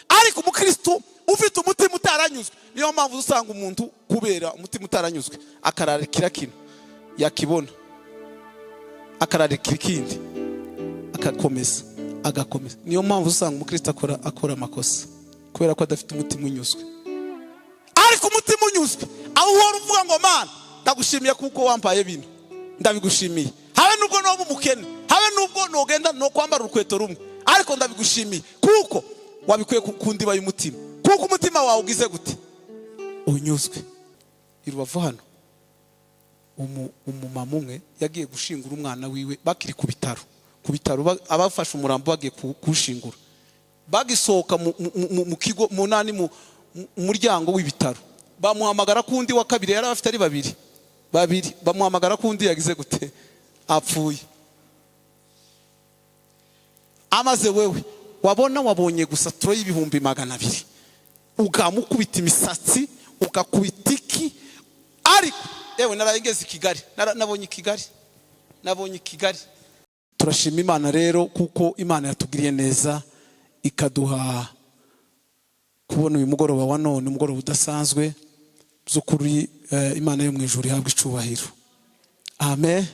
ariko umukristo ufite umutima utaranyuzwe, niyo mpamvu usanga umuntu kubera umutima utaranyuzwe akararikira kino yakibona, akararikira ikindi agakomeza. Niyo mpamvu usanga umukristo akora amakosa kubera ko adafite umutima unyuzwe. Ariko umutima unyuzwe aho uhora uvuga ngo Mana ndagushimiye kuko wampaye bino, ndabigushimiye, habe nubwo noba umukene, habe nubwo nogenda no kwambara urukweto rumwe, ariko ndabigushimiye kuko wabikuye ku ndiba y'umutima, kuko umutima wawe ugize gute, unyuzwe. Irubavu hano umumama umwe yagiye gushingura umwana wiwe bakiri ku bitaro abafashe umurambo bagiye kushingura, bagisohoka mu kigo munani mu muryango w'ibitaro, bamuhamagara kundi wa kabiri, yari afite ari babiri bamuhamagara kundi yagize gute, apfuye. Amaze wewe wabonye gusa turo y'ibihumbi 200 ukamukubita imisatsi ukakubita iki, ariko yewe narayigeze Kigali, nabonye Kigali. Turashima Imana rero kuko Imana yatugiriye neza ikaduha kubona uyu mugoroba wa none, umugoroba udasanzwe by'ukuri. Imana yo mu ijuru ihabwa icubahiro, amen.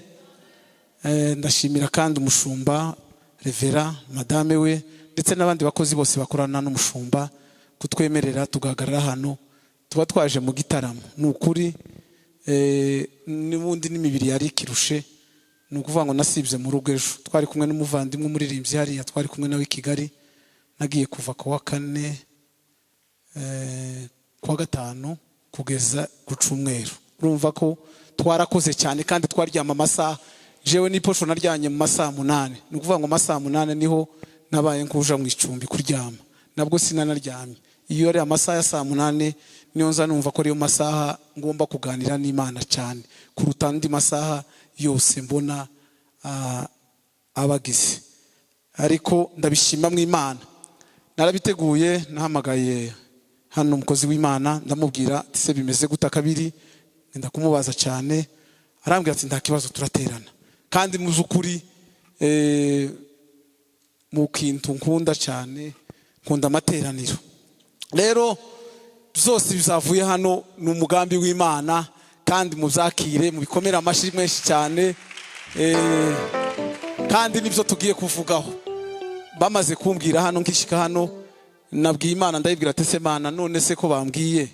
Ndashimira kandi umushumba Revera madame we ndetse n'abandi bakozi bose bakorana n'umushumba kutwemerera tugahagarara hano, tuba twaje mu gitaramo. Nukuri n'ubundi n'imibiri yari ikirushe, nukuvuga ngo nasibye mu rugo ejo, twari kumwe n'umuvandimwe umuririmbyi hariya, twari kumwe nawe i Kigali, nagiye kuva ku wa 4 ku wa 5 kugeza ku Cyumweru. Urumva ko twarakoze cyane kandi twaryama amasaha, jewe niposho naryanye mu masaha 8, nukuvuga ngo amasaha 8 niho nabaye nkuja mu icumbi kuryama, nabwo sinanaryamye. Iyo ari amasaha ya saa 8 niyo nza numva ko ariyo masaha ngomba kuganira n'Imana cyane kuruta andi masaha yose mbona abagize. Ariko ndabishima mu Imana, narabiteguye, nahamagaye hano umukozi w'Imana ndamubwira ati bimeze guta kabiri, ngenda kumubaza cyane, arambwira ati nta kibazo turaterana. Kandi mu zukuri mu kintu nkunda cyane, nkunda amateraniro. Rero byose bizavuye hano ni umugambi w'Imana, kandi muzakire mubikomera amashyi menshi cyane, kandi nibyo tugiye kuvugaho. Bamaze kumbwira hano nkishika hano, nabwiye Imana ndayibwira ati se Mana, none se ko bambwiye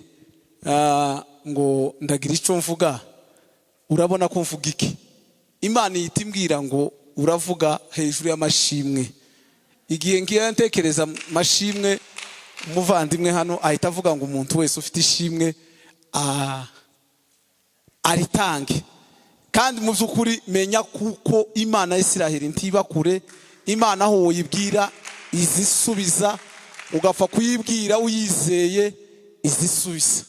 ngo ndagira icyo mvuga, urabona ko mvuga iki? Imana ihita imbwira ngo uravuga hejuru y'amashimwe. Igihe ngiye ntekereza amashimwe, umuvandimwe hano ahita avuga ngo umuntu wese ufite ishimwe aritange. Kandi mu by'ukuri menya kuko Imana y'Isiraheli ntiba kure, Imana aho uyibwira izisubiza, ugapfa kuyibwira uyizeye izisubiza.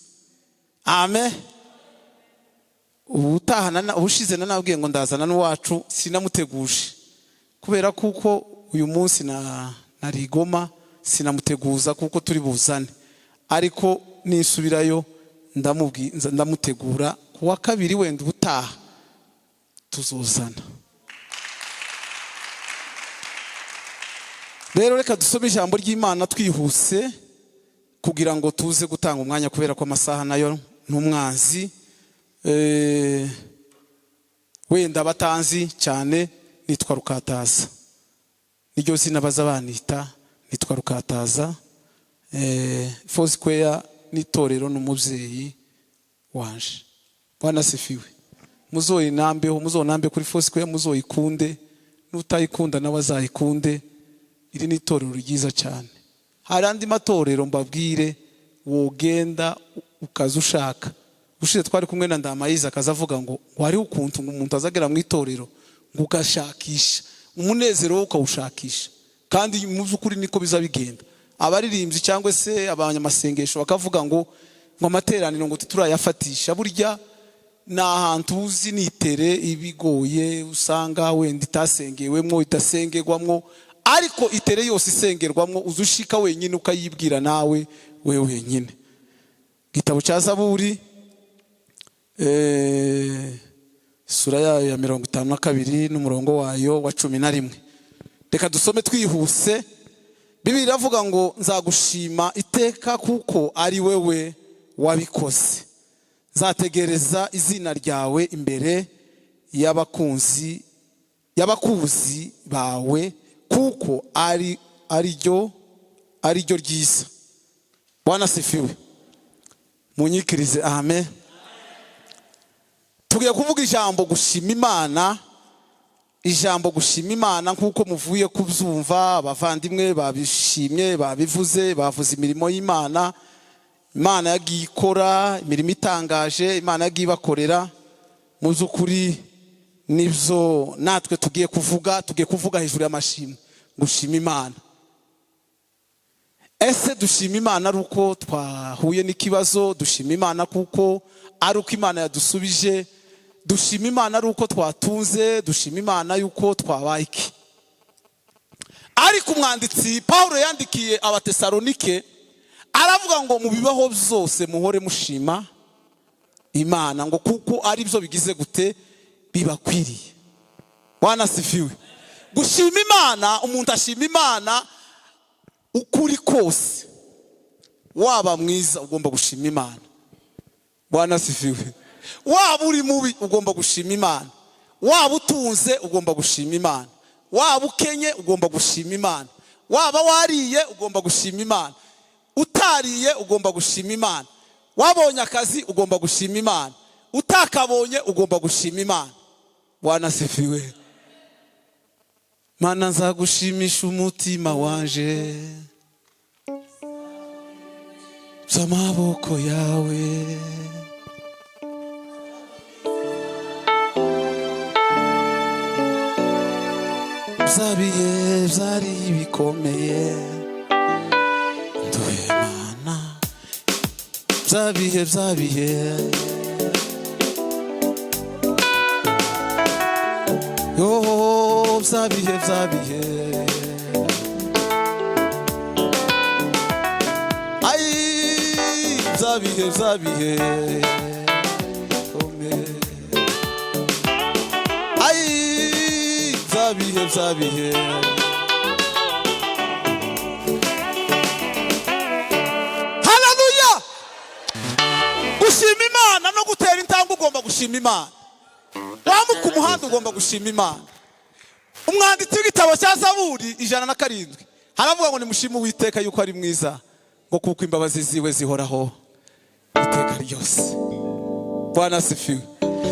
Amen. Ubushize nanabwiye ngo ndazana n'uwacu, sinamuteguje kubera kuko uyu munsi narigoma, sinamuteguza kuko turi buzane, ariko nisubirayo ndamutegura ku wa 2 wenda ubutaha tuzozana. Rero reka dusome ijambo ry'Imana twihuse kugira ngo tuze gutanga umwanya, kubera ko amasaha nayo n'umwanzi. Wenda batanzi cyane, nitwa Rukataza, niryo zina baza banita, nitwa Rukataza. Foursquare n'itorero n'umubyeyi wanje. Bwana sifiwe. Muzonambe kuri Foursquare, muzoyikunde, n'utayikunda nawe azayikunde. Iri n'itorero ryiza cyane. Hari andi matorero mbabwire wogenda ukaza ushaka. Ushize twari kumwe na Ndamayiza akazavuga ngo wari ukuntu umuntu azagera mu itorero ngo ugashakisha umunezero wo ukawushakisha, kandi mu by'ukuri niko bizabigenda. Abaririmbyi cyangwa se abanyamasengesho bakavuga ngo amateraniro ngo turayafatisha, burya na ahantu uzi nitere ibigoye, usanga wenda itasengewemwo itasengegwamwo, ariko itere yose isengerwamwo uzushika wenyine ukayibwira nawe wenyine. Gitabo cya Zaburi sura yayo ya 52 n'umurongo wayo wa 11. Reka dusome twihuse Bibiliya iravuga ngo nzagushima iteka kuko ari wewe wabikoze. Nzategereza izina ryawe imbere y'abakuzi bawe kuko ari ryo ryiza. Bwana sifiwe. Munyikirize amen. Tugiye kuvuga ijambo gushima Imana. Ijambo gushima Imana nkuko muvuye kubyumva, abavandimwe babishimye, babivuze, bavuze imirimo y'Imana. Imana yagiye ikora imirimo itangaje, Imana yagiye bakorera. Mu by'ukuri nibyo natwe tugiye kuvuga hejuru y'amashimwe. Gushima Imana. Ese dushima Imana ari uko twahuye n'ikibazo? Dushima Imana kuko ari uko Imana yadusubije? Dushima Imana ari uko twatunze? Dushima Imana yuko twabaye iki? Ariko umwanditsi Paulo yandikiye Abatesalonike aravuga ngo mu bibaho byose muhore mushima Imana, ngo kuko ari byo bigize gute bibakwiriye. Bwana sifiwe. Gushima Imana, umuntu ashima Imana ukuri kose. Waba mwiza ugomba gushima Imana. Bwana sifiwe. Waba uri mubi ugomba gushima Imana. Waba utunze ugomba gushima Imana. Waba ukenye ugomba gushima Imana. Waba wariye ugomba gushima Imana. Utariye ugomba gushima Imana. Wabonye akazi ugomba gushima Imana. Utakabonye ugomba gushima Imana. Bwana sifiwe. Mana nzagushimisha umutima wanje by'amaboko yawe. Byabihe byari bikomeye nduye Mana. Byabihe yo byabihe ay byabihe ay byabihe haleluya. Gushima Imana no gutera intambwe ugomba gushima Imana. Wamuka umuhanda ugomba gushima Imana. Umwanditsi w'igitabo cya Zaburi 107 haravuga ngo nimushime Uwiteka yuko ari mwiza, ngo kuko imbabazi ziwe zihoraho iteka ryose. Bwana sifiwe.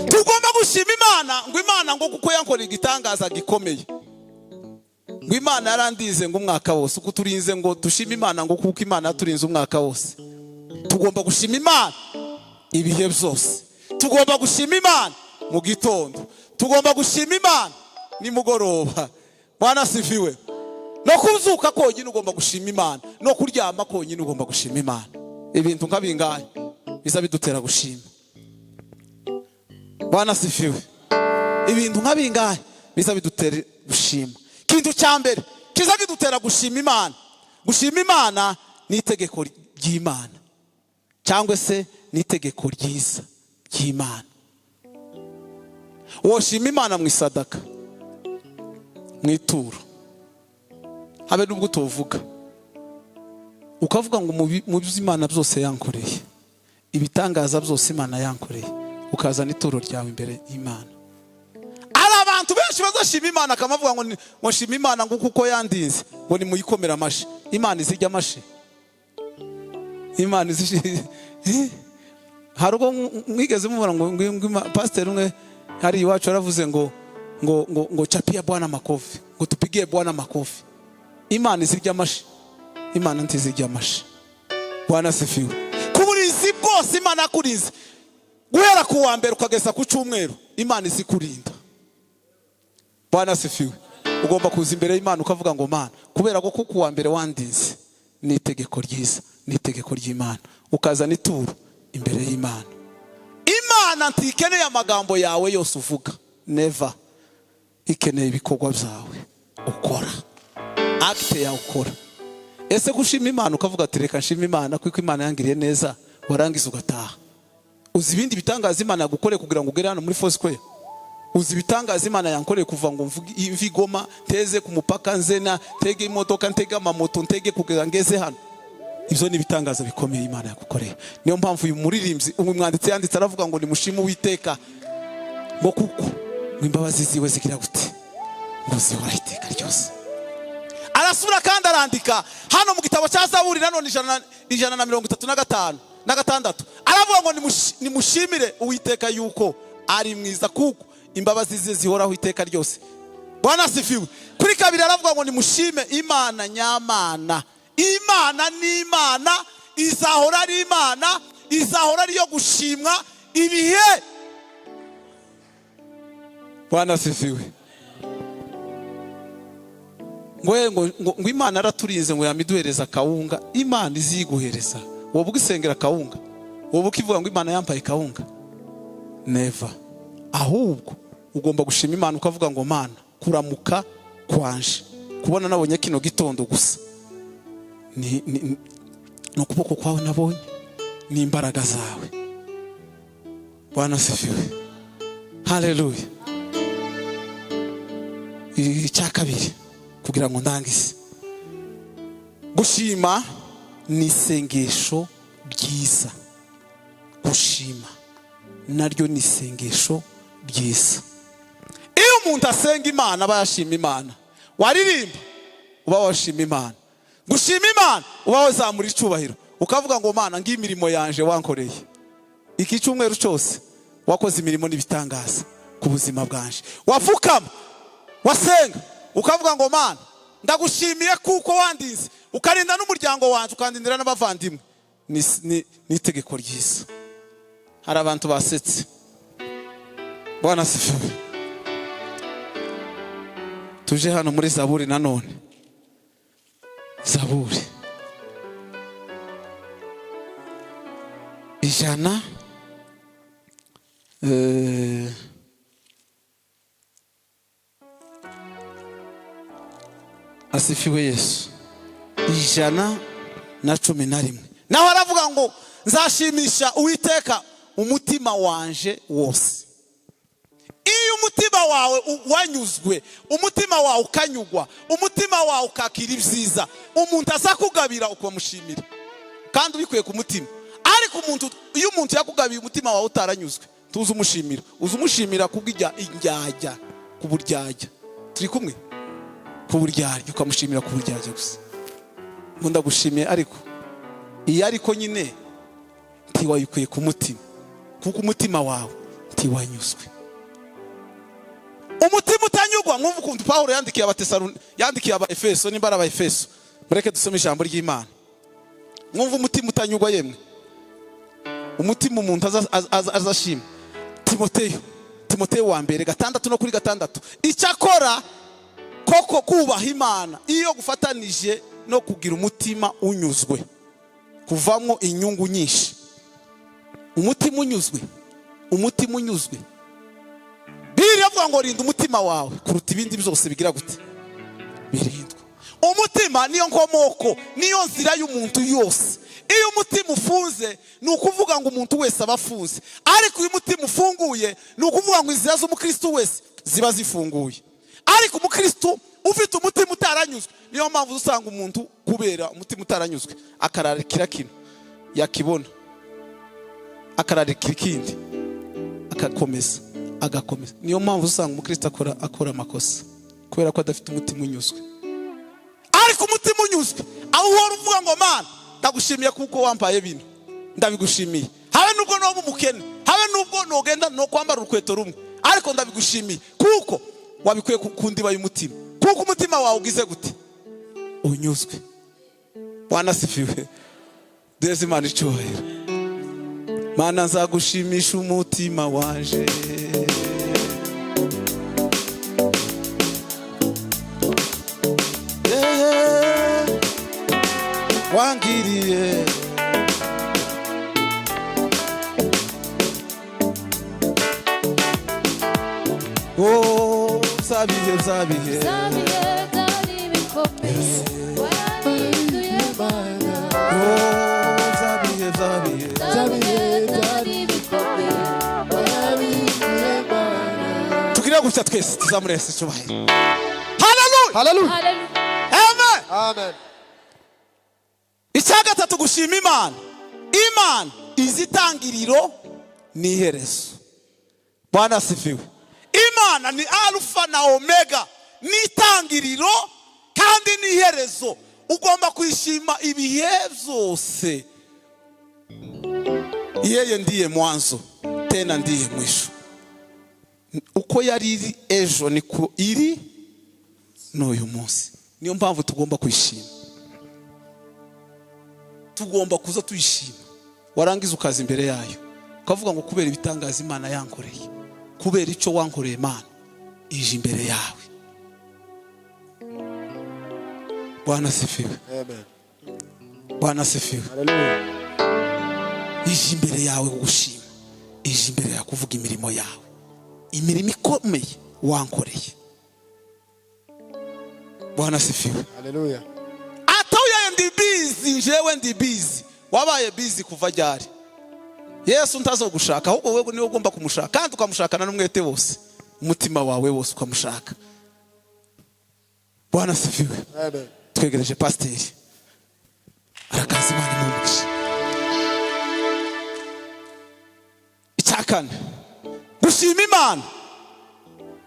Tugomba gushima Imana, ngo Imana ngo kuko yankoreye igitangaza gikomeye. Ngo Imana yarandize ngo umwaka wose, uko turinze ngo dushime Imana ngo kuko Imana yaturinze umwaka wose. Tugomba gushima Imana ibihe byose. Tugomba gushima Imana mu gitondo. Tugomba gushima Imana nimugoroba. Bwana sifiwe. No kuzuka konyine ugomba gushima Imana. No kuryama konyine ugomba gushima Imana. Ibintu nkabingahe biza bidutera gushima. Bwana sifiwe. Ibintu nkabingahe biza bidutera gushima. Kintu cyambere kiza kidutera gushima Imana. Gushima Imana ni itegeko ry'Imana, cyangwa se ni itegeko ryiza ry'Imana. Woshima Imana mu isadaka, mu ituro, habe nubwo tuvuga ukavuga ngo mu by'Imana byose yankoreye, ibitangaza byose Imana yankoreye, ukazana ituro ryawe imbere y'Imana. Ari abantu benshi bazashima Imana kamavuga ngo shima Imana ngo kuko yandinze, ngo ni muyikomera amashi. Imana izijya amashi. Imana izije harugo mwigeze mubona ngo pastor umwe hari iwacu aravuze ngo chapia Bwana makofi, ngo tupigie Bwana makofi. Imana izijya amashi. Imana ntizijya amashi. Bwana sifiwe. Kuburizi bwose Imana akurize, guhera ku wa mbere ukageza ku cyumweru, Imana izikurinda. Bwana sifiwe. Ugomba kuza imbere y'Imana ukavuga ngo Mana, kubera ko ku wa mbere wandinze, ni itegeko ryiza, ni itegeko ry'Imana, ukaza n'ituro imbere y'Imana. Imana ntikeneye amagambo yawe yose uvuga, never. Ikeneye ibikorwa byawe ukora, acte yawe ukora. Ese gushima Imana ukavuga ati reka nshima Imana kuko Imana yangiriye neza, warangiza ugataha. Uzi ibindi bitangaza Imana yagukore kugira ngo ugere hano muri Foursquare? uzi ibitangaza Imana yankoreye kuva ngo mvi Goma teze ku mupaka nzena tege imodoka ntege amamoto ntege kugeza ngeze hano. Ibyo ni ibitangaza bikomeye Imana yagukoreye. Niyo mpamvu uyu muririmbyi umwanditsi yanditse aravuga ngo ni mushime Uwiteka ngo kuko imbabazi ziwe zigira gute ngo zihora iteka ryose. Arasubira kandi arandika hano mu gitabo cya Zaburi nanone 135 aravuga ngo nimushimire Uwiteka yuko ari mwiza kuko imbabazi ze zihoraho iteka ryose. Bwana asifiwe. Kuri kabiri aravuga ngo nimushime Imana nyamana. Imana ni Imana, izahora ari Imana, izahora ari yo gushimwa ibihe. Bwana asifiwe. ngo Imana araturinze ngo yamiduhereza kawunga. Imana iziguhereza. Wowe ugisengera kawunga, wowe ukivuga ngo Imana yampaye kawunga, never. Ahubwo ugomba gushima Imana ukavuga ngo Mana kuramuka kwanje kubona nabonye kino gitondo gusa ni ukuboko kwawe nabonye, ni imbaraga zawe. Bwana asifiwe. Haleluya. Icya kabiri kugira ngo ndangize, gushima ni isengesho ryiza. Gushima naryo ni isengesho ryiza. Iyo umuntu asenga Imana aba yashima Imana. Waririmba uba washima Imana. Gushima Imana uba wazamura icyubahiro ukavuga ngo Mana ngimirimo yanje wankoreye iki cyumweru cyose, wakoze imirimo n'ibitangaza ku buzima bwanje. Wapfukama wasenga ukavuga ngo Mana ndagushimiye kuko wandinze ukarinda n'umuryango wanje ukandindira n'abavandimwe. Ni itegeko ryiza. Hari abantu basetse. Bwana asifiwe. Tuje hano muri Zaburi nanone. Zaburi 100 asifiwe Yesu. 111 naho aravuga ngo nzashimisha Uwiteka umutima wanje wose. Iyo umutima wawe wanyuzwe, umutima wawe ukanyugwa, umutima wawe ukakira ibyiza, umuntu azakugabira ukamushimira kandi ubikuye ku mutima. Ariko iyo umuntu yakugabiye umutima wawe utaranyuzwe, tuzi umushimira, uzumushimira kubw'ijya injyajya kuburyajya. Turi kumwe kuburyajya, ukamushimira kuburyajya gusa. Nkunda gushimiye ariko iyo ariko nyine ntiwayikuye ku mutima, kuko umutima wawe ntiwanyuzwe. Umutima utanyugwa mwumva ukuntu Paulo yandikiye Abaefeso, nimbara Abaefeso. Mureke dusome ijambo ry'Imana. Mwumva umutima utanyugwa yemwe. Umutima umuntu azashima. Timoteyo wa mbere 6 no kuri 6. Icyakora koko kubaha Imana iyo gufatanije no kugira umutima unyuzwe kuvamwo inyungu nyinshi. Umutima unyuzwe biravuga ngo rinda umutima wawe kuruta ibindi byose bigira gute birindwa. Umutima niyo nkomoko, niyo nzira y'umuntu yose. Iyo umutima ufunze ni ukuvuga ngo umuntu wese aba afunze, ariko uyu mutima ufunguye ni ukuvuga ngo inzira z'umukristo wese ziba zifunguye. Ariko umukristo ufite umutima utaranyuzwe, niyo mpamvu usanga umuntu kubera umutima utaranyuzwe akararikira kino yakibona, akararikira ikindi agakomeza. Niyo mpamvu usanga umukristo akora amakosa kubera ko adafite umutima unyuzwe. Ariko umutima unyuzwe aho uhora uvuga ngo Mana ndagushimiye kuko wampaye bino, ndabigushimiye. Habe nubwo no umukene, habe nubwo nogenda no kwambara urukweto rumwe, ariko ndabigushimiye kuko wabikuye kundiba y'umutima, kuko umutima wawe ugize gute unyuzwe. Bwana asifiwe. Dezi Imana icyubahiro. Mana nzagushimisha umutima wanje. Wangiriye oh sabiye dari bikomeye warinduye Mana oh sabiye dari bikomeye warinduye Mana. gutya twese tuzamure Yesu cyubahiro. Hallelujah. Amen. Amen. Icya gatatu, gushima Imana. Imana izitangiriro n'iherezo. Bwana asifiwe. Imana ni Alpha na Omega, n'itangiriro kandi n'iherezo. Ugomba kwishima ibihe byose. Yeye ndiye mwanzo tena ndiye mwisho. Uko yari iri ejo niko iri n'uyu munsi. Niyo mpamvu tugomba kwishima. Tugomba kuza tuyishima. Warangiza ukaza imbere yayo ukavuga ngo kubera ibitangaza Imana yankoreye, kubera icyo wankoreye Imana ije imbere yawe. Bwana asifiwe. Amen. Bwana asifiwe. Hallelujah. Ije imbere yawe gushima, ije imbere yawe kuvuga imirimo yawe, imirimo ikomeye wankoreye. Bwana asifiwe. Hallelujah. Atoya ndi busy, jewe ndi busy. Wabaye busy kuva ryari? Yesu ntazo gushaka, ahubwo wewe niwe ugomba kumushaka, kandi ukamushakana n'umwete wose, umutima wawe wose ukamushaka. Bwana asifiwe. Amen. Twegereje pasiteri arakaza Imana n'umugisha. Icyakane, gushima Imana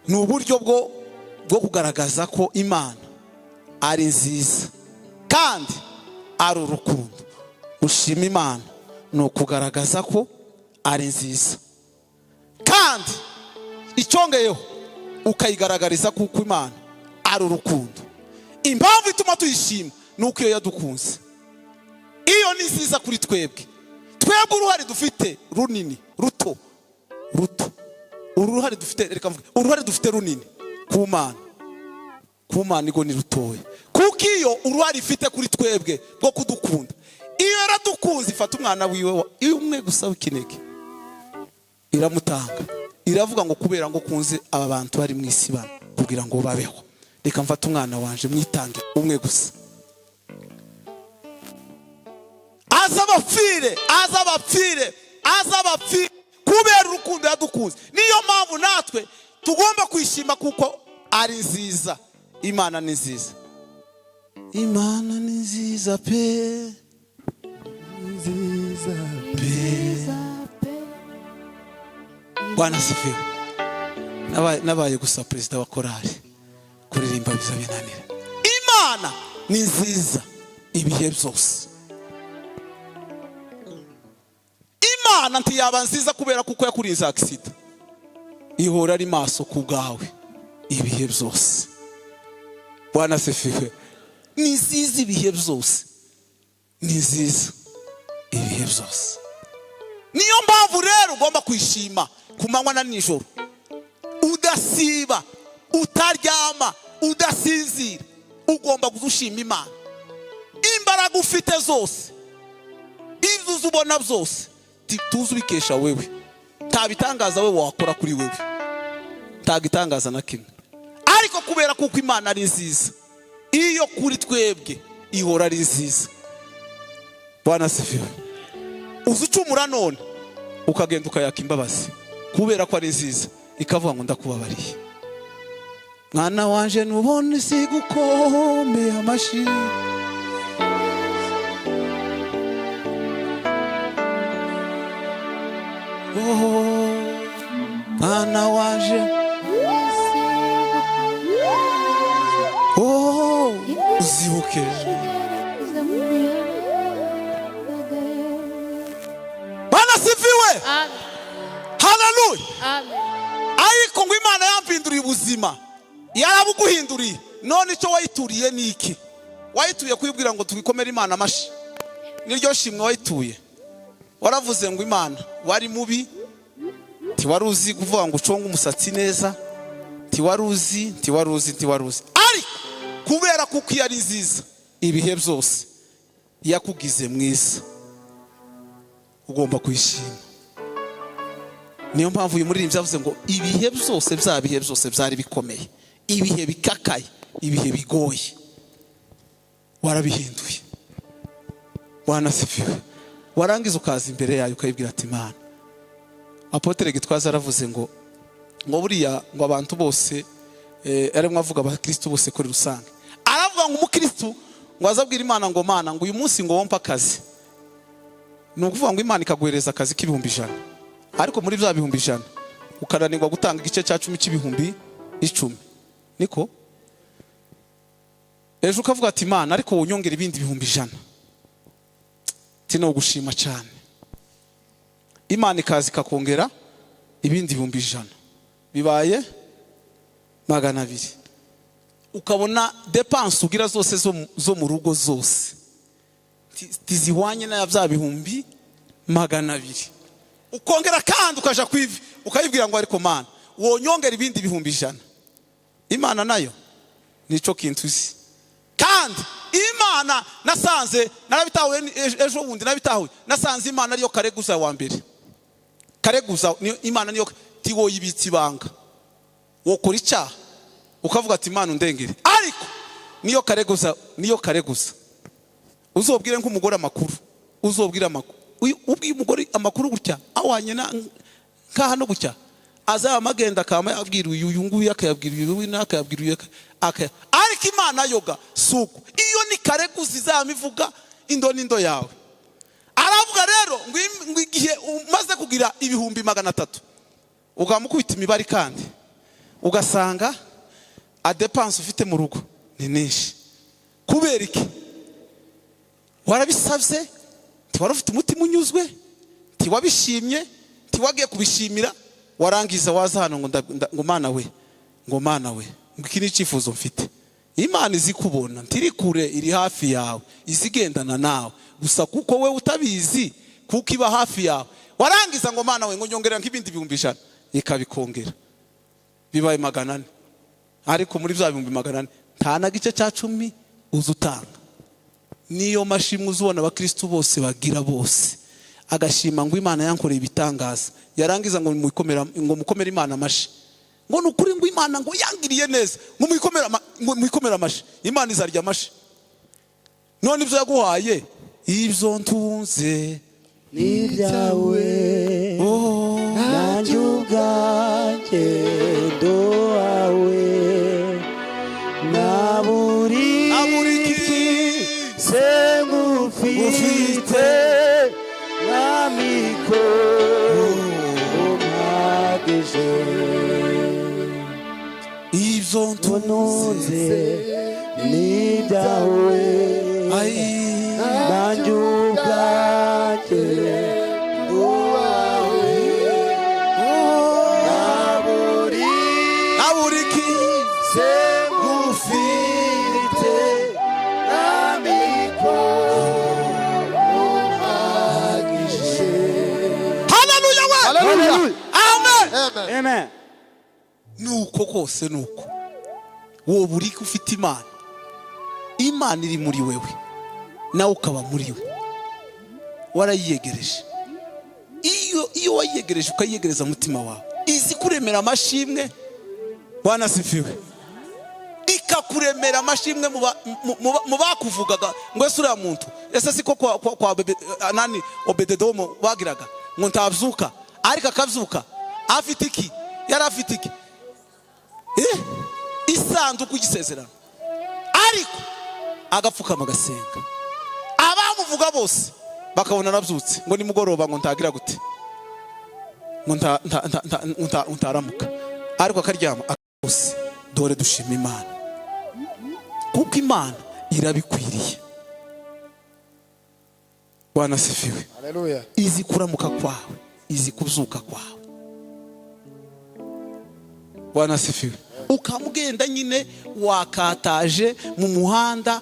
ni uburyo bwo kugaragaza ko Imana ari nziza kandi ari urukundo. Gushima Imana ni ukugaragaza ko ari nziza kandi icyongeyeho ukayigaragariza kuko Imana ari urukundo. Impamvu ituma tuyishima ni uko iyo yadukunze. Iyo ni nziza kuri twebwe. Twebwe uruhare dufite runini, ruto. Uruhare dufite, reka mvuge, uruhare dufite runini ku Mana. Ku Mana igo ni rutoya. Kuko iyo uruhare ifite kuri twebwe bwo kudukunda. Iyo yaradukunze ifata umwana wiwe umwe gusa w'ikinege, iramutanga. Iravuga ngo kubera ngo kunze aba bantu bari mu isi bano kugira ngo babeho, reka mfata umwana wanje mwitange umwe gusa. Azabapfire kubera urukundo yadukunze. Niyo mpamvu natwe tugomba kwishima kuko ari nziza. Imana ni nziza. Imana ni nziza pe. Nziza pe. Bwana asifiwe. Nabaye gusa perezida wa korali kuririmba biza binanira. Imana ni nziza ibihe byose. Imana ntiyaba nziza kubera kuko yakurinze accident. Ihora ari maso ku bwawe ibihe byose. Bwana asifiwe. Ni nziza ibihe byose. Ni nziza ibihe byose. Niyo mpamvu rero ugomba kwishima ku manywa na nijoro, udasiba, utaryama, udasinzira. Ugomba gushima Imana. Imbaraga ufite zose, ibyo ubona byose, tuzi ubikesha wewe. Nta bitangaza wewe wakora kuri wewe, nta gitangaza na kimwe. Ariko kubera kuko Imana ari nziza, iyo kuri twebwe ihora ari nziza. Bwana asifiwe. Uzucumura none ukagenda ukayaka imbabazi kubera ko ari nziza, ikavuga ngo ndakubabariye. Mwana wanje nubone sigukome amashi. Mwana wanje uzibuke. Bwana sifiwe. Hallelujah. Ariko ngo Imana yampinduriye ubuzima, yarabuguhinduriye. None icyo wayituriye ni iki? Wayituye kwibwira ngo tugikomere Imana amashi? Niryo shimwe wayituye? Waravuze ngo Imana wari mubi, tiwaruzi kuvuga ngo uconga umusatsi neza, tiwaruzi. Ariko kubera kuko yari nziza ibihe byose, yakugize mwiza, ugomba kwishima. Niyo mpamvu uyu muririmbyi yavuze ngo ibihe byose, bya bihe byose byari bikomeye, ibihe bikakaye, ibihe bigoye, warabihinduye. Bwana asifiwe. Warangiza ukaza imbere yayo ukayibwira ati Imana. Apotre Gitwaza aravuze ngo ngo buriya ngo abantu bose arimo avuga abakristo bose kuri rusange, aravuga ngo umukristo ngo azabwira Imana ngo Mana ngo uyu munsi ngo wompa akazi, ni ukuvuga ngo Imana ikaguhereza akazi k'ibihumbi 100, ariko muri bya bihumbi 100 ukaranirwa gutanga igice cya 10 cy'ibihumbi 10, niko ejo ukavuga ati Imana ariko wonyongera ibindi bihumbi 100, tino gushima cyane. Imana ikazi kakongera ibindi bihumbi 100, bibaye 200, ukabona depense ugira zose zo mu rugo zose tizihwanye na bya bihumbi 200, ukongera kandi ukaja kwivi ukayibwira ngo ariko Mana wonyongera ibindi bihumbi 100. Imana nayo nico kintu uzi, kandi Imana nasanze narabitahuye ejo bundi nabitahuye, nasanze Imana ariyo kareguza wa mbere, kareguza Imana niyo tiwo yibitsi banga wokora icyaha ukavuga ati Imana undengere, ariko niyo kareguza. Uzobwire nk'umugore amakuru, uzobwire amakuru, ubwiye umugore amakuru gutya awanye na nkaha no gutya, azaba magenda kama yabwira uyu nguyu akayabwira uyu nakayabwira uyu ariko Imana yoga suko iyo ni kareguza izamivuga indo yawe. Aravuga rero ngo igihe umaze kugira ibihumbi 300 ugamukubita imibare kandi ugasanga adepense ufite mu rugo ni nishi, kubera iki? Warabisavye, tiwari ufite umutima unyuzwe, tiwabishimye, tiwagiye kubishimira, warangiza waza hano ngo Mana we ngo iki ni cyifuzo mfite. Imana izikubona ntiri kure, iri hafi yawe, izigendana nawe, gusa kuko we utabizi kuko iba hafi yawe, warangiza ngo Mana we ngo nyongera nk'ibindi bihumbi 100, ikabikongera bibaye 400, ariko muri bya bihumbi 400 nta na gice cya 10 uzutanga. Niyo mashimwe uzubona abakristo bose bagira bose, agashima ngo Imana yankoreye ibitangaza, yarangiza ngo mukomera Imana amashi, ngo nukuri ngo Imana ngo yangiriye neza, ngo muyikomera amashi, Imana izarya amashi. None ibyo yaguhaye ibyo ntunze ni byawe, nanjye ubwanjye ndowawe, naburiki sengufite namiko umagije, ibyo ntunze ni byawe, nanjye ubwanjye ndowawe, naburiki sengufite namiko umagije. Hallelujah. Amen. Nuko kose nuko wowe uri ufite Imana iri muri wewe, nawe ukaba muri we, warayiyegereje. Iyo wayiyegereje ukayiyegereza umutima wawe, izi kuremera amashimwe, Bwana sifiwe, ikakuremera amashimwe mu bakuvugaga ngo ese uriya muntu ese siko kwa nani Obededomo bagiraga ngo ntabyuka, ariko akabyuka afite iki? Yari afite iki? Isanduku y'isezerano, ariko agapfukama agasenga. Abamuvuga bose bakabona nabyutse ngo nimugoroba ngo ntagira gute, ngo ntaramuka, ariko akaryama akose. Dore dushima Imana kuko Imana irabikwiriye. Bwana sifiwe. Haleluya. Izi kuramuka kwawe, izi kuzuka kwawe. Bwana sifiwe. Ukamugenda nyine wakataje mu muhanda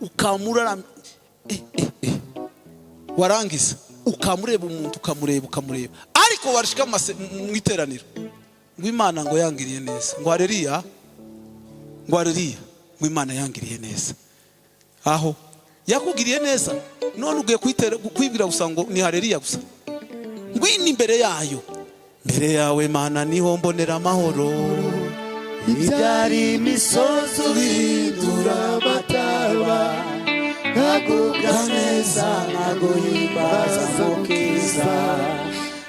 ukamurara, warangiza ukamureba umuntu ukamureba, ariko warishika mu iteraniro ngo Imana ngo yangiriye neza, ngo haleluya, ngo Imana yangiriye neza. Aho yakugiriye neza, none ugiye kwibwira gusa ngo ni haleluya gusa. Ngwini imbere yayo, mbere yawe Mana niho mbonera amahoro, ibyari imisozi uhindura amataba, nkagubwa neza nkaguhimbaza mukiza,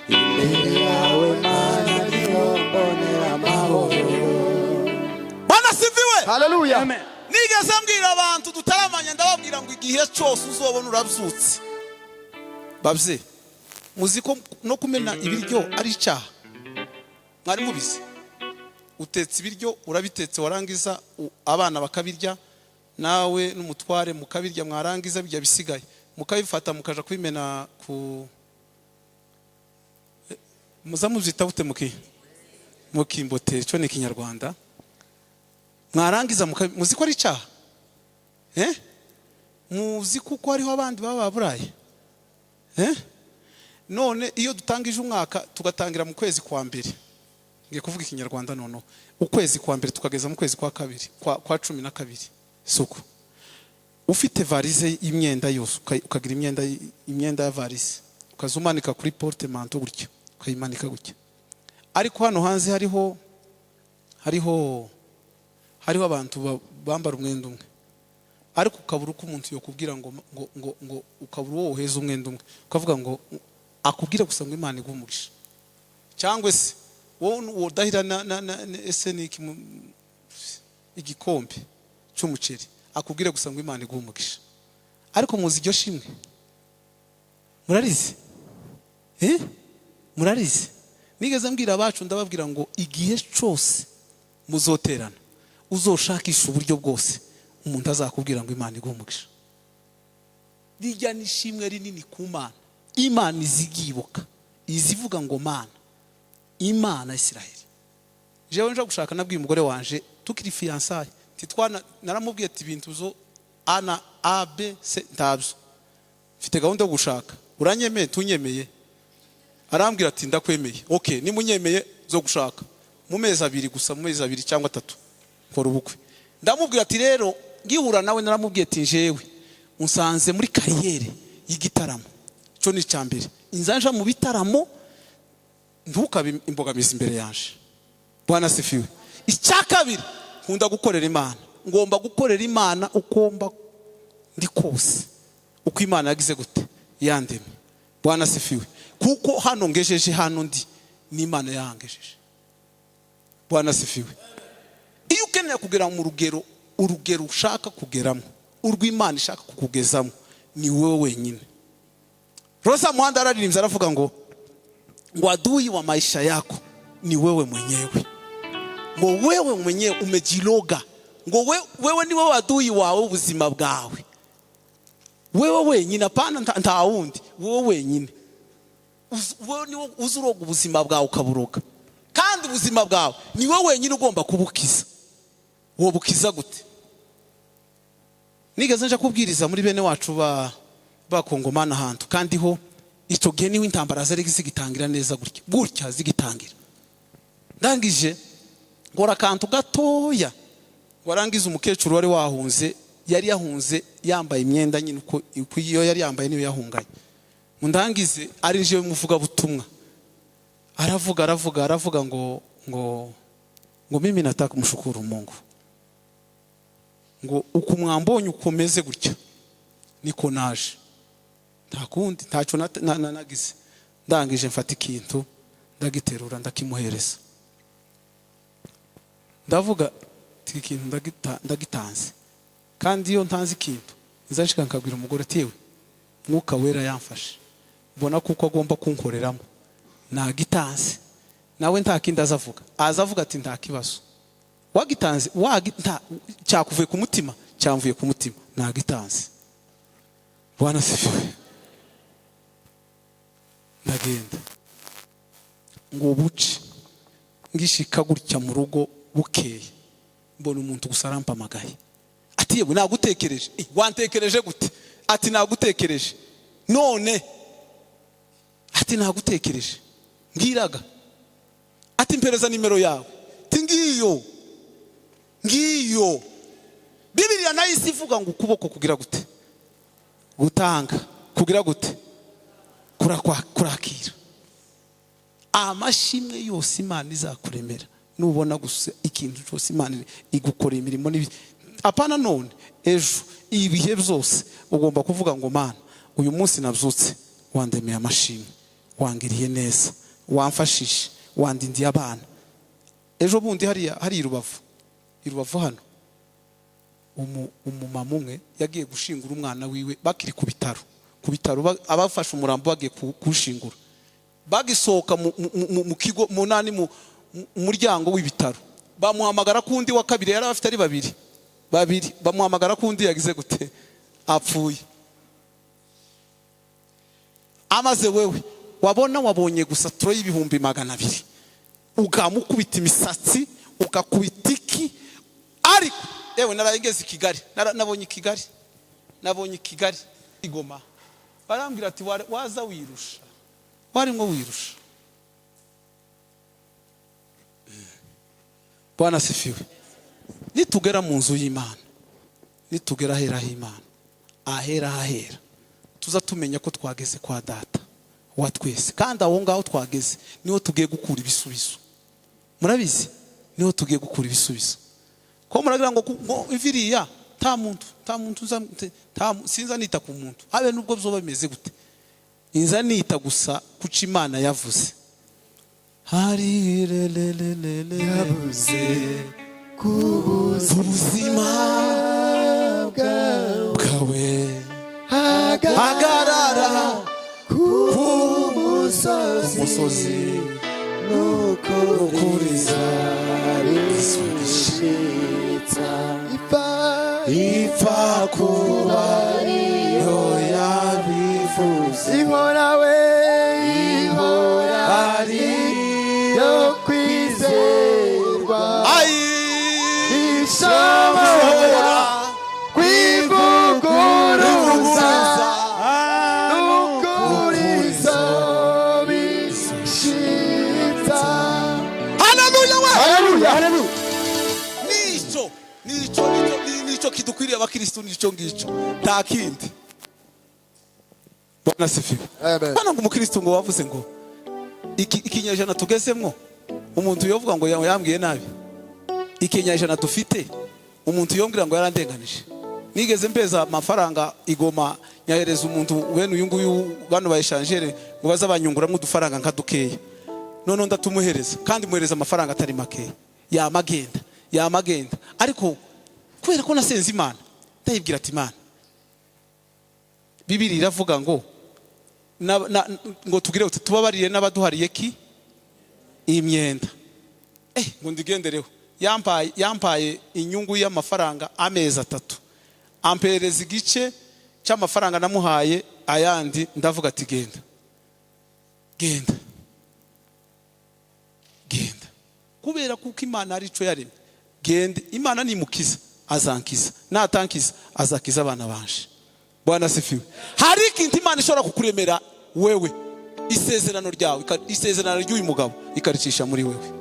imbere yawe Mana niho mbonera Hallelujah. nigeze mbwira abantu dutaramanya ndababwira ngo igihe cyose uzobona urabyutse babye muzi ko no kumena ibiryo ari icyaha mwari mubizi utetse ibiryo urabitetse warangiza abana bakabirya nawe n'umutware mukabirya mwarangiza bijya bisigaye mukabifata mukaja kubimena ku muzamuzita bute mukimbote cyo ni kinyarwanda mwarangiza muzi ko ari icyaha muzi kuko hariho abandi baba baburaye none iyo dutangije umwaka tugatangira mu kwezi kwa mbere ngiye kuvuga ikinyarwanda noneho ukwezi kwa mbere tukageza mu kwezi kwa kabiri kwa 12 suko ufite varize y'imyenda yose ukagira imyenda ya varize ukazumanika kuri portemanteau gutyo ukayimanika gutyo ariko hano hanze hariho abantu bambara umwenda umwe ariko ukabura uko umuntu yokubwira ngo ukabura uwo uheza umwenda umwe ukavuga ngo akubwira gusa ngo Imana igumurisha cyangwa se wowe udahira na eseniki igikombe cy'umuceri akubwira gusa ngo Imana igumurisha ariko muzi iryo shimwe murarize murarize nigeze mbwira abacu ndababwira ngo igihe cyose muzoterana uzoshakisha uburyo bwose umuntu azakubwira ngo Imana igumugisha rijya nishimwe rinini ku Mana Imana izigibuka izivuga ngo Imana Isiraheli jewe nje gushaka nabwiye umugore wanje tukiri fiançailles titwana naramubwiye ati ibintu zo ana a b c ndabyo mfite gahunda yo gushaka uranyemeye tunyemeye arambwira ati ndakwemeye okay nimunyemeye zo gushaka mu mezi 2 gusa mu mezi 2 cyangwa 3 kora ubukwe ndamubwira ati rero ngihura nawe naramubwiye ati jewe unsanze muri kariyere y'igitaramo cyo ni cyambere inzanja mu bitaramo ntukabe imbogamizi imbere yanje Bwana sifiwe icyakabiri nkunda gukorera Imana ngomba gukorera Imana ukomba ndi kose uko Imana yagize gute yandeme Bwana sifiwe kuko hano ngejeje hano ndi ni Imana yangejeje Bwana sifiwe iyo ukeneye kugera mu urugero ushaka kugeramo urw'Imana ishaka kukugezamo ni wewe wenyine Rosa Muhanda araririmbye aravuga ngo adui wa maisha yako ni wewe mwenyewe ngo wewe mwenyewe umejiloga ngo wewe ni wewe adui wawe ubuzima bwawe wewe wenyine apana nta wundi wewe wenyine wewe ni uzuroga ubuzima bwawe ukaburoga kandi ubuzima bwawe ni wewe wenyine ugomba kubukiza wowe bukiza gute nigeze nje kubwiriza muri bene wacu ba Kongomana hantu kandi ho icyo gihe niho intambara zari zigitangira neza gutya zigitangira ndangije ngora kantu gatoya warangiza umukecuru wari wahunze yari yahunze yambaye imyenda nyine uko iyo yari yambaye niyo yahunganye mundangize ari je muvuga butumwa aravuga ngo mimi nataka kumshukuru Mungu ngo uko mwambonye ukomeze gutya niko naje ntakundi ntacyo nagize ndangije mfata ikintu ndagiterura ndakimuhereza ndavuga ikintu ndagitanze kandi iyo ntanze ikintu nzashika nkabwira umugore tewe mwuka wera yamfashe mbona kuko agomba kunkoreramo nagitanze nawe nta kindi azavuga ati nta kibazo wagitanze cyakuvuye ku mutima cyamvuye ku mutima nagitanze Bwana sifiwe ndagenda ngo buce ngishika gutya mu rugo bukeye mbona umuntu gusa arampamagaye ati yewe nagutekereje wantekereje gute ati nagutekereje none ati nagutekereje ngiraga ati mpereza nimero yawe ati ngiyo Bibiliya nayo isivuga ngo ukuboko kugira gute gutanga kugira gute kurakira amashimwe yose Imana izakuremera nubona gusa ikintu cyose Imana igukora imirimo apana none ejo ibihe byose ugomba kuvuga ngo Mana uyu munsi nabyutse wandemeye amashimwe wangiriye neza wamfashije wandindiye abana ejo bundi hari irubavu hano umumama umwe yagiye gushingura umwana wiwe bakiri ku bitaro abafashe umurambo bagiye kuwushingura, bagisohoka mu kigo mu muryango w'ibitaro, bamuhamagara kundi wa kabiri, yari afite ari babiri bamuhamagara kundi yagize gute, apfuye. Amaze wewe wabonye gusa turo y'ibihumbi 200 ukamukubita imisatsi ukakubita iki, ariko yewe narayigeze Kigali, nabonye Kigali Igoma, barambwira ati waza wirusha, warimo wirusha. Bwana sifiwe. Nitugera mu nzu y'Imana, nitugera ahera h'Imana, ahera tuza tumenya ko twageze kwa data wa twese, kandi aho ngaho twageze niho tugiye gukura ibisubizo. Murabizi niho tugiye gukura ibisubizo. Ko muragira ngo iviriya ta muntu sinza nita ku muntu, habe nubwo byoba bimeze gute, inza nita gusa kuca Imana yavuze. Hari yavuze kubuzima bwawe, hagarara ku musozi nuko kuriza bishitsa, ipfa kuba iyo yabivuze, ihora ari yo kwizerwa, ishobora kwivuguruza n'ukuriza bishitsa. Haleluya. Nico kidukwiriye abakristo, nico ngico nta kindi. Bwana sifiwe. Bana ngo umukristo ngo wavuze ngo ikinyejana tugezemwo, umuntu yovuga ngo yambwiye nabi, ikinyejana dufite umuntu yombwira ngo yarandenganije. Nigeze mpeza amafaranga Igoma, nyahereza umuntu wene uyu nguyu bano bayishanjere ngo bazabanyungura nk'udufaranga nkadukeye, none ndatumuhereza kandi muhereza amafaranga atari make, yamagenda ariko kubera ko nasenze Imana ndayibwira ati Imana, Bibiri iravuga ngo ngo tugire uti tubabarire n'abaduhariye ki imyenda, ngo ndigendereho. Yampaye inyungu y'amafaranga amezi 3, ampereza igice cy'amafaranga namuhaye, ayandi ndavuga ati genda kubera kuko Imana ari cyo yaremye. Gende, Imana nimukiza azankiza, natankiza azakiza abana banje. Bwana sifiwe. Hari ikintu Imana ishobora kukuremera wewe, isezerano ryawe, isezerano ry'uyu mugabo ikaricisha muri wewe.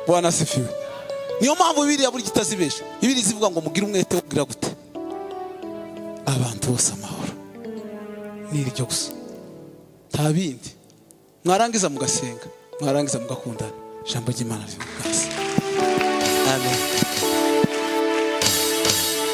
Bwana sifiwe. Niyo mpamvu Bibiliya buri kitazibesha, Bibiliya zivuga ngo mugire umwete wo kugira gute abantu bose amahoro, niryo gusa nta bindi. Mwarangiza mugasenga, mwarangiza mugakundana, ijambo ry'Imana rivuga. Amen.